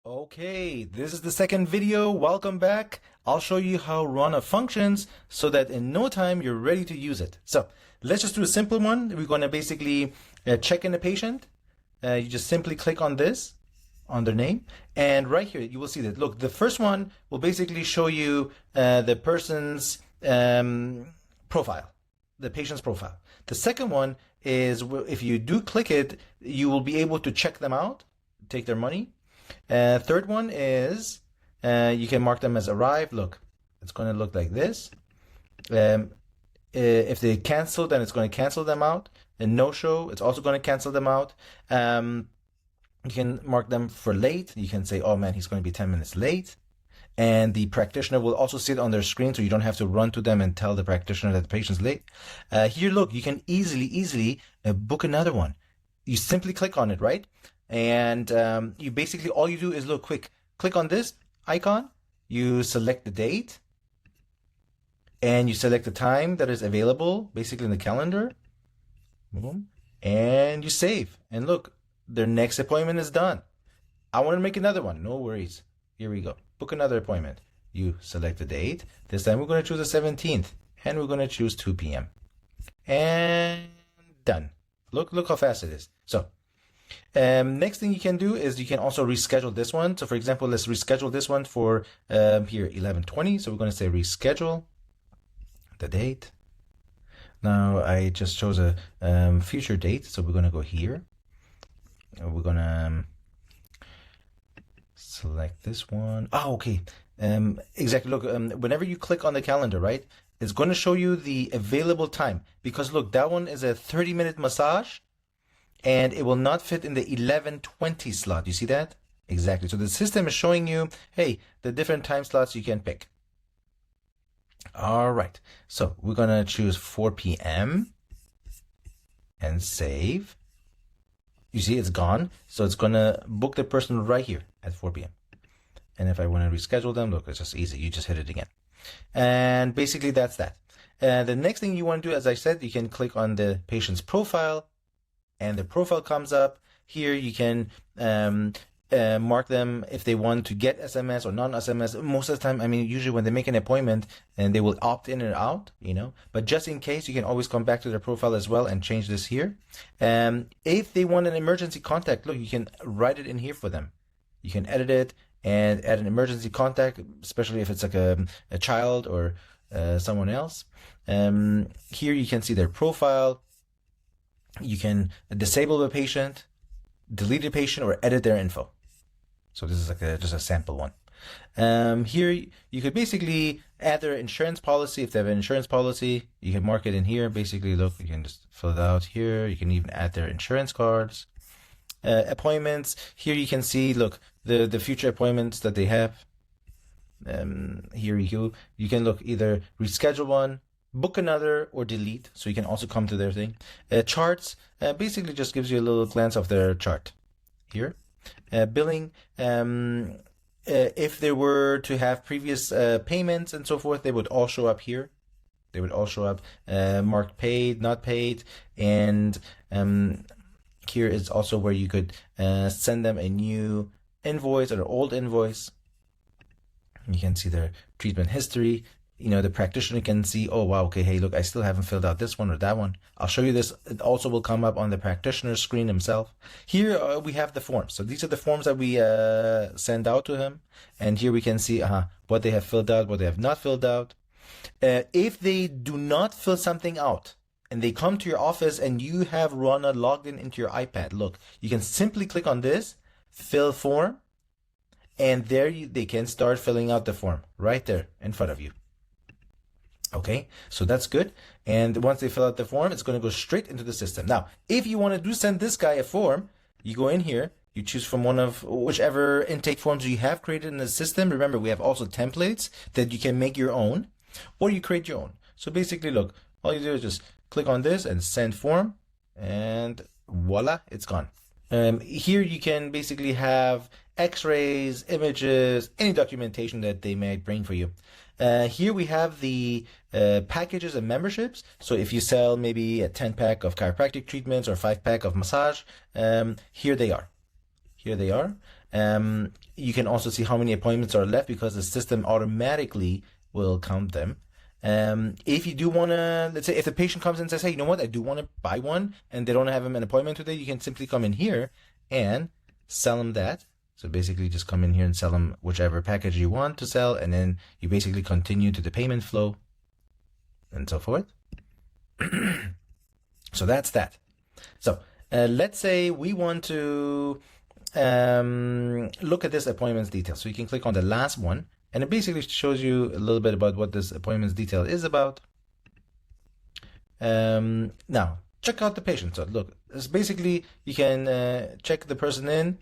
Okay, this is the second video. Welcome back. I'll show you how Ruana functions so that in no time you're ready to use it. So let's just do a simple one. We're going to basically check in a patient. You just simply click on this, on their name, and right here you will see that. Look, the first one will basically show you the person's profile, the patient's profile. The second one is if you do click it, you will be able to check them out, take their money. Third one is you can mark them as arrived. Look, it's going to look like this. If they cancel, then it's going to cancel them out. And no show, it's also going to cancel them out. You can mark them for late. You can say, oh man, he's going to be 10 minutes late. And the practitioner will also sit on their screen, so you don't have to run to them and tell the practitioner that the patient's late. Here, look, you can easily book another one. You simply click on it, right? And you basically, all you do is look, click on this icon, you select the date, and you select the time that is available, basically in the calendar, boom, and you save. And look, their next appointment is done. I want to make another one, no worries. Here we go, book another appointment. You select the date. This time we're going to choose the 17th, and we're going to choose 2 p.m. And done. Look how fast it is. So next thing you can do is you can also reschedule this one. So for example, let's reschedule this one for here 11:20. So we're going to say reschedule the date. Now I just chose a future date, so we're going to go here. We're going to select this one. Oh, okay. Exactly. Look, whenever you click on the calendar, right, it's going to show you the available time, because look, that one is a 30-minute massage. And it will not fit in the 11:20 slot. You see that? Exactly. So the system is showing you, hey, the different time slots you can pick. All right. So we're going to choose 4 p.m. and save. You see, it's gone. So it's going to book the person right here at 4 p.m. And if I want to reschedule them, look, it's just easy. You just hit it again. And basically that's that. The next thing you want to do, as I said, you can click on the patient's profile. And the profile comes up. Here you can mark them if they want to get SMS or non-SMS. Most of the time, I mean, usually when they make an appointment, and they will opt in and out, you know. But just in case, you can always come back to their profile as well and change this here. If they want an emergency contact, look, you can write it in here for them. You can edit it and add an emergency contact, especially if it's like a child or someone else. Here you can see their profile. You can disable the patient, delete the patient, or edit their info. So this is like just a sample one. Here you could basically add their insurance policy. If they have an insurance policy, you can mark it in here. Basically, look, you can just fill it out here. You can even add their insurance cards. Appointments. Here you can see, look, the future appointments that they have. Here you can look, either reschedule one, book another, or delete, so you can also come to their thing. Charts basically just gives you a little glance of their chart here. Billing, if they were to have previous payments and so forth, they would all show up here. They would all show up marked paid, not paid, and here is also where you could send them a new invoice or an old invoice. You can see their treatment history. You know, the practitioner can see, oh, wow, okay, hey, look, I still haven't filled out this one or that one. I'll show you this. It also will come up on the practitioner's screen himself. Here we have the forms. So these are the forms that we send out to him. And here we can see what they have filled out, what they have not filled out. If they do not fill something out and they come to your office and you have Ruana logged in into your iPad, look, you can simply click on this, fill form, and there they can start filling out the form right there in front of you. Okay, so that's good. And once they fill out the form, it's going to go straight into the system. Now, if you want to send this guy a form, you go in here, you choose from one of whichever intake forms you have created in the system. Remember, we have also templates that you can make your own, or you create your own. So basically, look, all you do is just click on this and send form, and voila, it's gone. Here you can basically have x-rays, images, any documentation that they might bring for you. Here we have the packages and memberships. So if you sell maybe a 10-pack of chiropractic treatments or 5-pack of massage, here they are. Here they are. You can also see how many appointments are left because the system automatically will count them. If you do want to, let's say if the patient comes in and says, hey, you know what, I do want to buy one and they don't have an appointment today, you can simply come in here and sell them that. So basically just come in here and sell them whichever package you want to sell, and then you basically continue to the payment flow and so forth. So that's that. So let's say we want to look at this appointments detail. So you can click on the last one, and it basically shows you a little bit about what this appointments detail is about. Now, check out the patient. So look, it's basically, you can check the person in,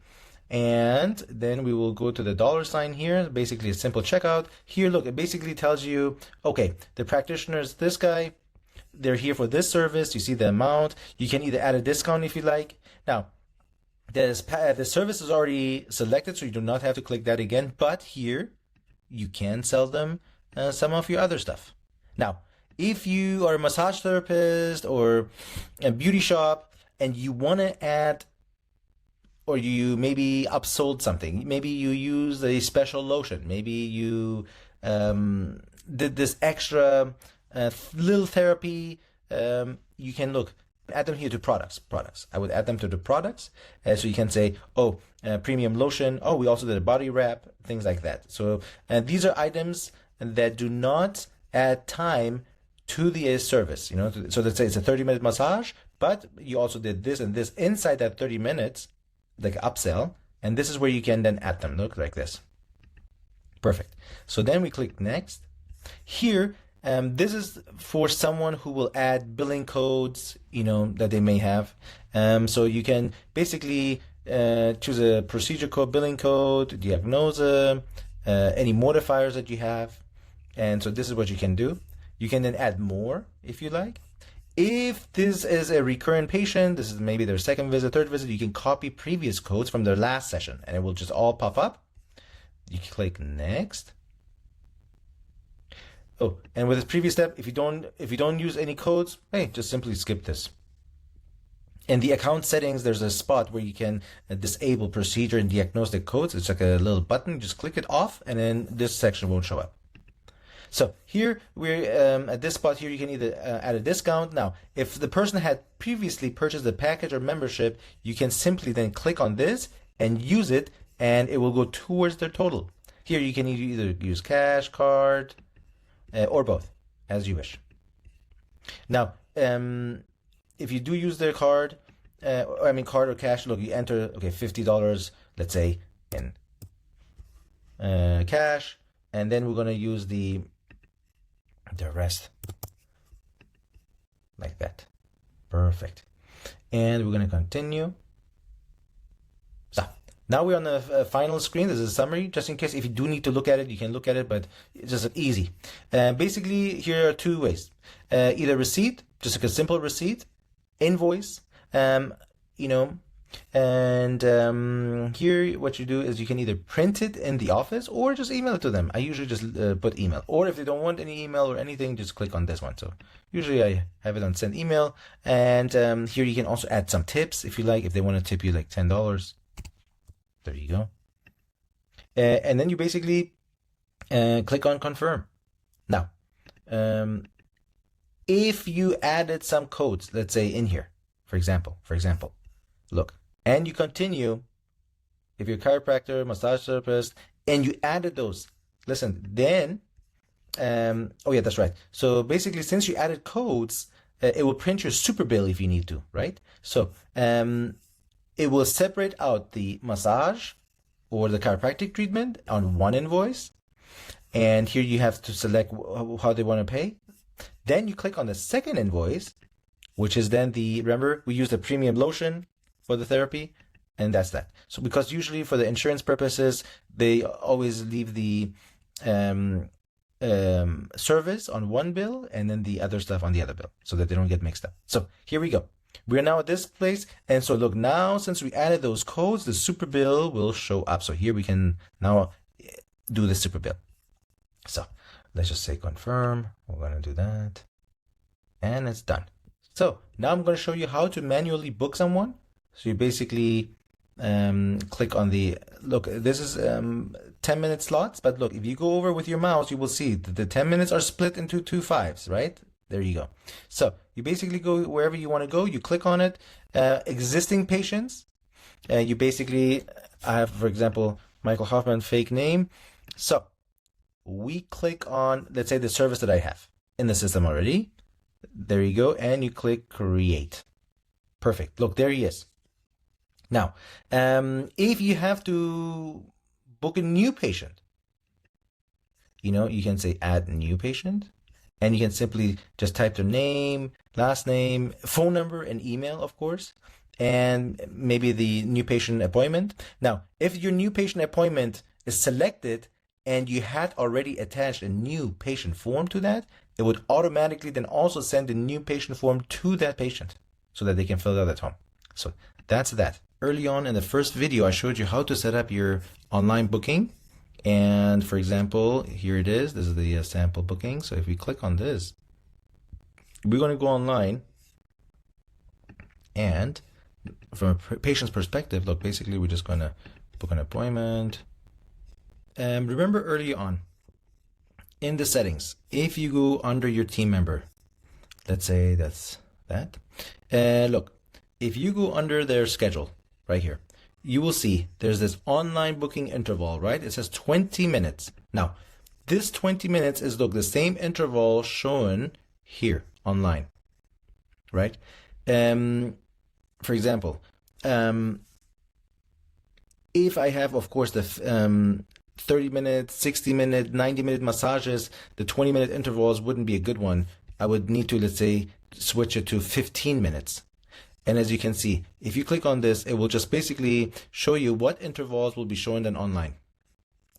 and then we will go to the $sign here, basically a simple checkout. Here, look, it basically tells you, okay, the practitioner is this guy. They're here for this service. You see the amount. You can either add a discount if you like. Now, the service is already selected, so you do not have to click that again. But here, you can sell them some of your other stuff. Now, if you are a massage therapist or a beauty shop and you want to add, or you maybe upsold something, maybe you use a special lotion, maybe you did this extra little therapy, you can add them here to products. I would add them to the products. So you can say, oh, premium lotion. Oh, we also did a body wrap, things like that. So these are items that do not add time to the service. You know, so let's say it's a 30-minute massage, but you also did this and this inside that 30 minutes, like upsell. And this is where you can then add them. Look like this. Perfect. So then we click next. Here, this is for someone who will add billing codes, you know, that they may have. So you can basically choose a procedure code, billing code, diagnose, any modifiers that you have. And so this is what you can do. You can then add more if you like. If this is a recurrent patient, this is maybe their second visit, third visit, you can copy previous codes from their last session and it will just all pop up. You click next. Oh, and with this previous step, if you don't use any codes, hey, just simply skip this. In the account settings, there's a spot where you can disable procedure and diagnostic codes. It's like a little button. Just click it off, and then this section won't show up. So here we're at this spot here, you can either add a discount. Now, if the person had previously purchased a package or membership, you can simply then click on this and use it, and it will go towards their total. Here you can either use cash, card, or both, as you wish. Now, if you do use their card, card or cash, look, you enter, okay, $50, let's say, in cash, and then we're going to use the rest, like that. Perfect. And we're going to continue. So, now we're on the final screen. This is a summary, just in case if you do need to look at it, you can look at it, but it's just easy. Basically, here are two ways. Either receipt, just like a simple receipt, invoice, you know, and here what you do is you can either print it in the office or just email it to them. I usually just put email, or if they don't want any email or anything, just click on this one. So usually I have it on send email, and here you can also add some tips if you like, if they want to tip you like $10. There you go. And then you basically click on confirm. Now, if you added some codes, let's say in here, for example, look, and you continue, if you're a chiropractor, massage therapist, and you added those, listen, then, oh yeah, that's right. So basically, since you added codes, it will print your super bill if you need to, right? So it will separate out the massage or the chiropractic treatment on one invoice. And here you have to select how they want to pay. Then you click on the second invoice, which is then remember, we use the premium lotion for the therapy, and that's that. So because usually for the insurance purposes, they always leave the service on one bill and then the other stuff on the other bill so that they don't get mixed up. So here we go. We're now at this place. And so look, now since we added those codes, the super bill will show up. So here we can now do the super bill. So let's just say confirm. We're going to do that. And it's done. So now I'm going to show you how to manually book someone. So you basically click on the, look, this is 10-minute slots, but look, if you go over with your mouse, you will see that the 10 minutes are split into 2 5s, right? There you go. So you basically go wherever you want to go, you click on it. Existing patients, you basically have, for example, Michael Hoffman, fake name. So we click on, let's say, the service that I have in the system already. There you go, and you click create. Perfect. Look, there he is. Now, if you have to book a new patient, you can say add new patient, and you can simply just type their name, last name, phone number, and email, of course, and maybe the new patient appointment. Now, if your new patient appointment is selected and you had already attached a new patient form to that, it would automatically then also send the new patient form to that patient so that they can fill it out at home. So that's that. Early on in the first video, I showed you how to set up your online booking. And for example, here it is. This is the sample booking. So if we click on this, we're going to go online. And from a patient's perspective, look, basically, we're just going to book an appointment. Remember early on, in the settings, if you go under your team member, let's say that's that. Look, if you go under their schedule, right here, you will see there's this online booking interval, right? It says 20 minutes. Now, this 20 minutes is, look, the same interval shown here online, right? For example, if I have, of course, the 30 minute, 60 minute, 90-minute massages, the 20-minute intervals wouldn't be a good one. I would need to, let's say, switch it to 15 minutes. And as you can see, if you click on this, it will just basically show you what intervals will be shown then online.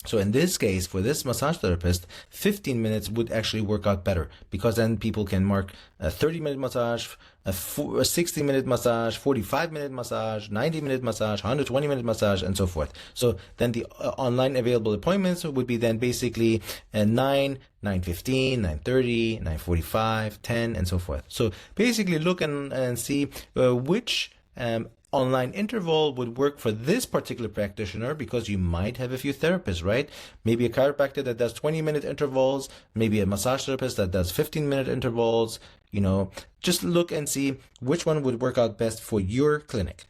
So in this case, for this massage therapist, 15 minutes would actually work out better, because then people can mark a 30-minute massage, a 60-minute massage, 45-minute massage, 90-minute massage, 120-minute massage, and so forth. So then the online available appointments would be then basically 9, 9:15, 9:30, 9:45, 10, and so forth. So basically look and see which online interval would work for this particular practitioner, because you might have a few therapists, right? Maybe a chiropractor that does 20-minute intervals, maybe a massage therapist that does 15-minute intervals. Just look and see which one would work out best for your clinic.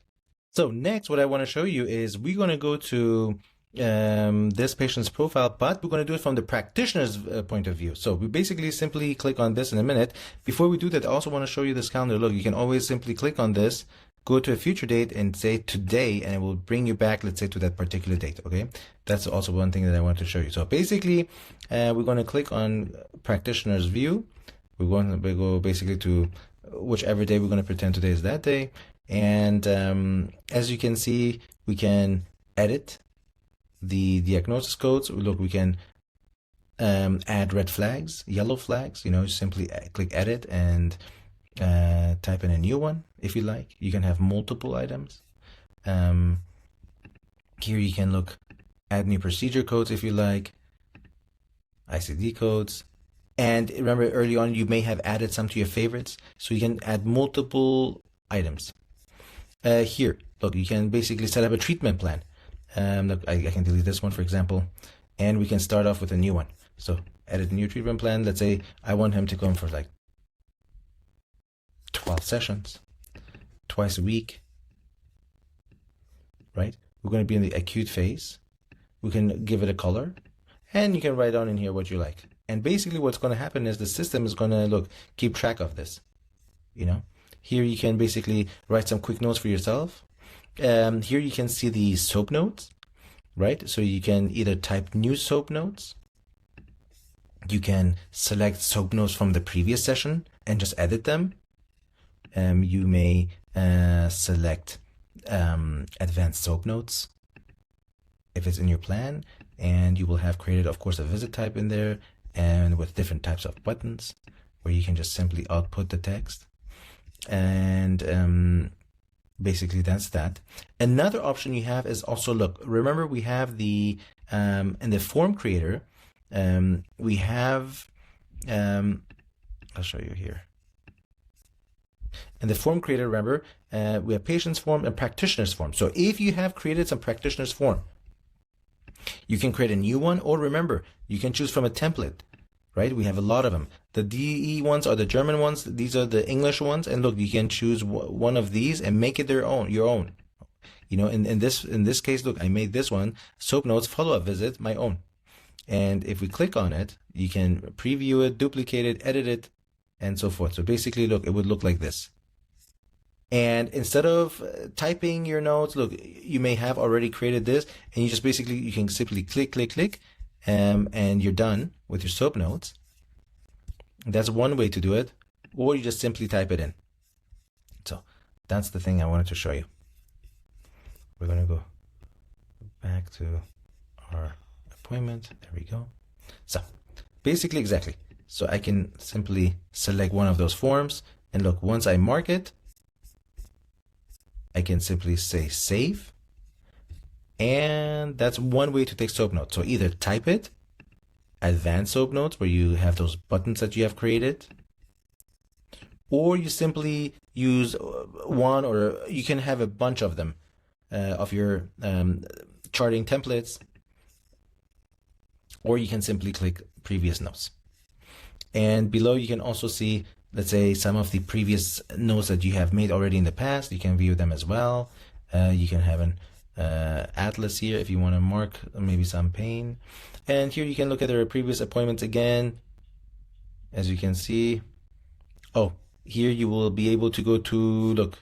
So next, what I want to show you is we're going to go to this patient's profile, but we're going to do it from the practitioner's point of view. So we basically simply click on this in a minute. Before we do that, I also want to show you this calendar. Look, you can always simply click on this, go to a future date and say today, and it will bring you back, let's say, to that particular date. Okay, that's also one thing that I want to show you. So basically, we're going to click on practitioner's view. We're going to go basically to whichever day we're going to pretend today is that day. And as you can see, we can edit the diagnosis codes. Look, we can add red flags, yellow flags. Simply click edit and type in a new one if you like. You can have multiple items. Here you can look, add new procedure codes if you like, ICD codes. And remember, early on you may have added some to your favorites, so you can add multiple items. Here, look, you can basically set up a treatment plan. Look, I can delete this one, for example, and we can start off with a new one. So edit a new treatment plan. Let's say I want him to come for like 12 sessions, twice a week, right? We're going to be in the acute phase. We can give it a color, and you can write down in here what you like. And basically what's going to happen is the system is going to keep track of this. Here you can basically write some quick notes for yourself. Here you can see the soap notes, right? So you can either type new soap notes. You can select soap notes from the previous session and just edit them. You may select advanced soap notes if it's in your plan, and you will have created, of course, a visit type in there, and with different types of buttons where you can just simply output the text. And basically that's that. Another option you have is also, look, remember we have the in the form creator, we have I'll show you here. And the form creator, remember, we have patient's form and practitioner's form. So if you have created some practitioner's form, you can create a new one, or remember, you can choose from a template, right? We have a lot of them. The DE ones are the German ones. These are the English ones. And look, you can choose one of these and make it your own. You know, in this case, look, I made this one, soap notes, follow-up visit, my own. And if we click on it, you can preview it, duplicate it, edit it, and so forth. So basically, look, it would look like this. And instead of typing your notes, look, you may have already created this, and you just basically, you can simply click, and you're done with your soap notes. That's one way to do it, or you just simply type it in. So that's the thing I wanted to show you. We're going to go back to our appointment. There we go. So basically, exactly. So I can simply select one of those forms, and look, once I mark it, I can simply say save, and that's one way to take soap notes. So either type it, advanced soap notes, where you have those buttons that you have created, or you simply use one, or you can have a bunch of them of your charting templates, or you can simply click previous notes. And below you can also see, let's say, some of the previous notes that you have made already in the past. You can view them as well. You can have an atlas here if you want to mark maybe some pain. And here you can look at their previous appointments again. As you can see, oh, here you will be able to go to, look,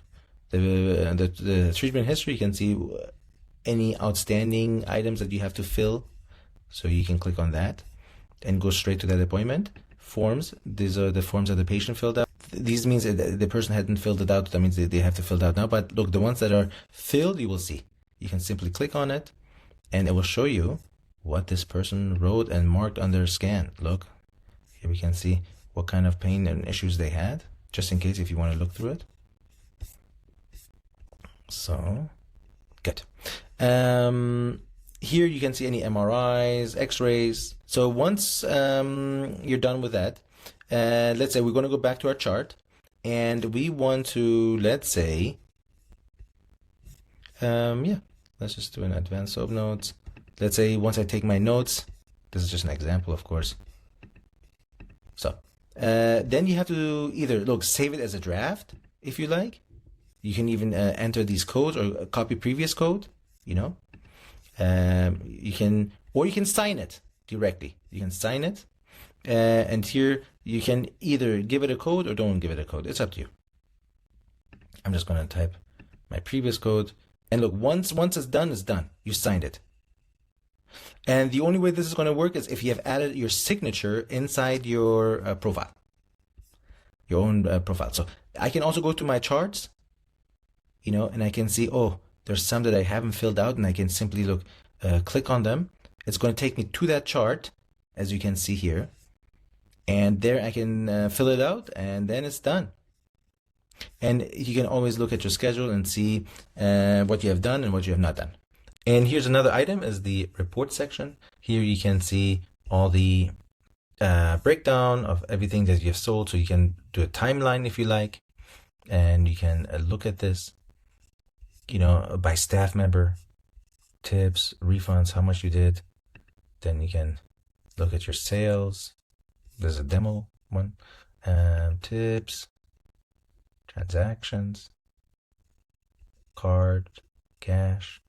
the treatment history. You can see any outstanding items that you have to fill. So you can click on that and go straight to that appointment. Forms, these are the forms that the patient filled out. These means that the person hadn't filled it out. That means they have to fill it out now. But look, the ones that are filled, you will see. You can simply click on it, and it will show you what this person wrote and marked on their scan. Look, here we can see what kind of pain and issues they had, just in case if you want to look through it. So, good. Here you can see any MRIs, X-rays. So once you're done with that, let's say we're going to go back to our chart, and we want to, let's say, let's just do an advanced soap notes. Let's say once I take my notes, this is just an example, of course. So then you have to either, look, save it as a draft if you like. You can even enter these codes or copy previous code, you know. You can sign it directly. You can sign it, and here you can either give it a code or don't give it a code. It's up to you. I'm just going to type my previous code, and look, once it's done. You signed it. And the only way this is going to work is if you have added your signature inside your profile, your own profile. So I can also go to my charts, you know, and I can see, oh, there's some that I haven't filled out, and I can simply look, click on them. It's going to take me to that chart, as you can see here. And there I can fill it out, and then it's done. And you can always look at your schedule and see what you have done and what you have not done. And here's another item, is the report section. Here you can see all the breakdown of everything that you have sold. So you can do a timeline if you like, and you can look at this, you know, by staff member, tips, refunds, how much you did. Then you can look at your sales. There's a demo one, tips, transactions, card, cash,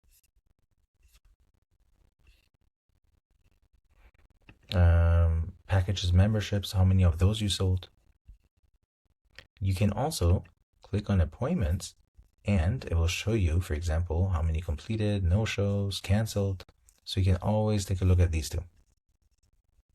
packages, memberships, how many of those you sold. You can also click on appointments, and it will show you, for example, how many completed, no shows, canceled. So you can always take a look at these two.